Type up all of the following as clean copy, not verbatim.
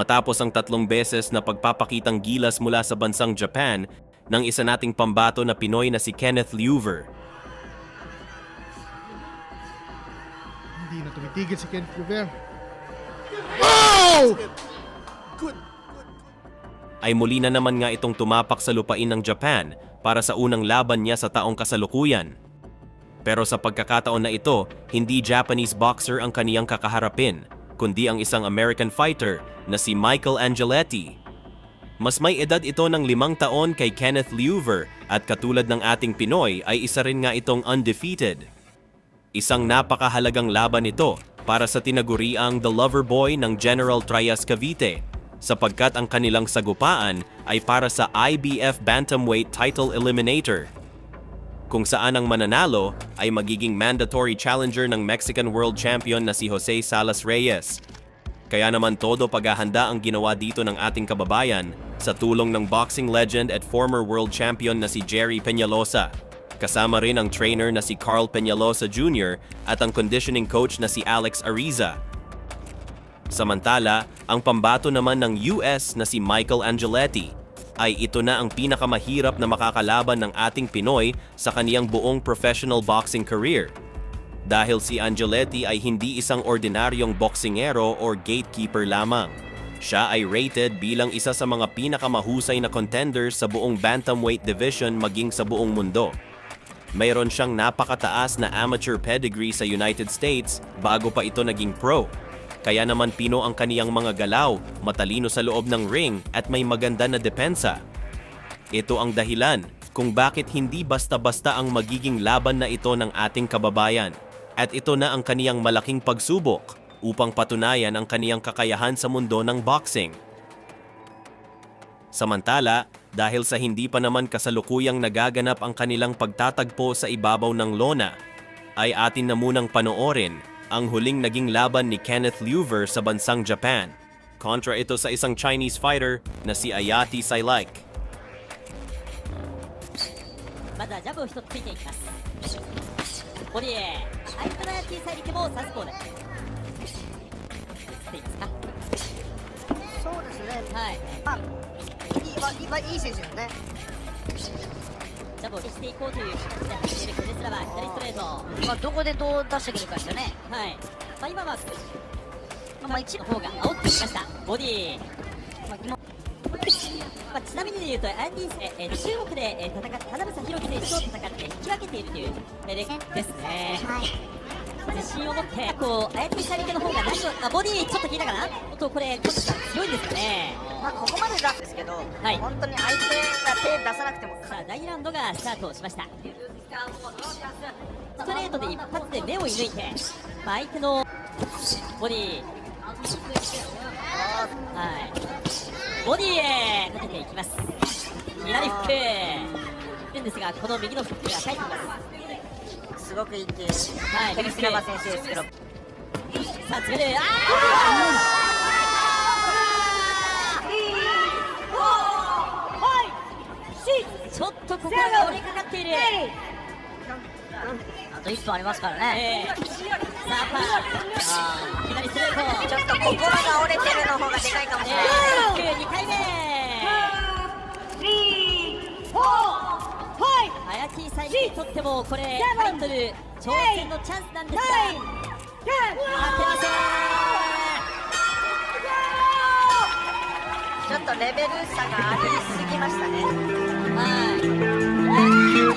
matapos ang 3 beses na pagpapakitang gilas mula sa bansang Japan ng isa nating pambato na Pinoy na si Kenneth Leuver. Hindi na tumitigil si Kenneth Leuver. Oh! Ay muli na naman nga itong tumapak sa lupain ng Japan para sa unang laban niya sa taong kasalukuyan. Pero sa pagkakataon na ito, hindi Japanese boxer ang kaniyang kakaharapin, kundi ang isang American fighter na si Michael Angeletti. Mas may edad ito ng 5 taon kay Kenneth Leuver at katulad ng ating Pinoy ay isa rin nga itong undefeated. Isang napakahalagang laban ito para sa tinaguriang The Lover Boy ng General Trias Cavite, sapagkat ang kanilang sagupaan ay para sa IBF Bantamweight Title Eliminator, kung saan ang mananalo ay magiging mandatory challenger ng Mexican World Champion na si Jose Salas Reyes. Kaya naman todo paghahanda ang ginawa dito ng ating kababayan sa tulong ng boxing legend at former world champion na si Jerry Peñalosa. Kasama rin ang trainer na si Carl Peñalosa Jr. at ang conditioning coach na si Alex Ariza. Samantala, ang pambato naman ng US na si Michael Angeletti ay ito na ang pinakamahirap na makakalaban ng ating Pinoy sa kaniyang buong professional boxing career. Dahil si Angeletti ay hindi isang ordinaryong boksingero or gatekeeper lamang. Siya ay rated bilang isa sa mga pinakamahusay na contenders sa buong bantamweight division maging sa buong mundo. Mayroon siyang napakataas na amateur pedigree sa United States bago pa ito naging pro. Kaya naman pino ang kaniyang mga galaw, matalino sa loob ng ring at may maganda na depensa. Ito ang dahilan kung bakit hindi basta-basta ang magiging laban na ito ng ating kababayan. At ito na ang kaniyang malaking pagsubok upang patunayan ang kaniyang kakayahan sa mundo ng boxing. Samantala, dahil sa hindi pa naman kasalukuyang nagaganap ang kanilang pagtatagpo sa ibabaw ng lona, ay atin na munang panoorin ang huling naging laban ni Kenneth Leuver sa bansang Japan. Kontra ito sa isang Chinese fighter na si Ayati Sailike. まずはジャブを一つついていきます。ボディへ相手の小さい力もサウスポーで。いいですか。そうですね。はい。まあ、いい選手ですね。ジャブをしていこうという形で走っているクレスラは左ストレート。まあ、どこでどう出してくるかですよね。はい。まあ今はまあ、一の方が煽ってきました。ボディ。まあ、ちなみに言うと、アンディ中国で戦って、花房弘樹選手と戦って引き分けているというレベルですね。はい。自信を持って、こう、あやって左手の方が何を、ボディちょっと効いたかなと、これ、ちょっと強いんですかね。まあ、ここまで出すんですけど、はい本当に相手が手出さなくても。さあ、第2ラウンドがスタートしました。ストレートで一発で目を射抜いて、まあ、相手のボディ、はい、ボディへ立てていきます。左フックいるんですが、この右のフックが返っています。すごくいいっていう、はい、クリスラバ選手ですけど。さあ、詰める。ちょっとここが折れかかっている。あと1分ありますからね。さあ、パー、左ストレート。ちょっと心が折れてるの方がでかいかもしれない。2回目。アヤティサイにとってもこれタイトル挑戦のチャンスなんですが、当てません。ちょっとレベル差がありすぎましたね。はい。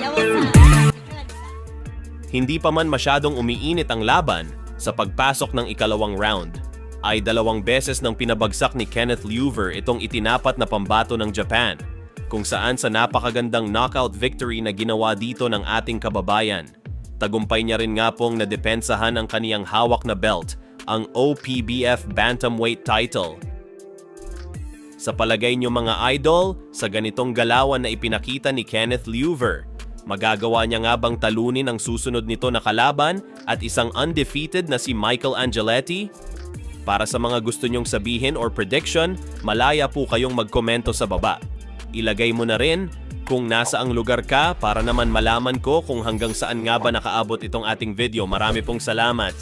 山本さん、いかがですか？ Hindi pa man masyadong umiinit ang laban, sa pagpasok ng ikalawang round, ay 2 beses nang pinabagsak ni Kenneth Leuver itong itinapat na pambato ng Japan, kung saan sa napakagandang knockout victory na ginawa dito ng ating kababayan. Tagumpay niya rin nga pong nadepensahan ang kaniyang hawak na belt, ang OPBF Bantamweight title. Sa palagay niyo mga idol, sa ganitong galawan na ipinakita ni Kenneth Leuver, magagawa niya nga bang talunin ang susunod nito na kalaban at isang undefeated na si Michael Angeletti? Para sa mga gusto nyong sabihin or prediction, malaya po kayong magkomento sa baba. Ilagay mo na rin kung nasa ang lugar ka para naman malaman ko kung hanggang saan nga ba nakaabot itong ating video. Marami pong salamat!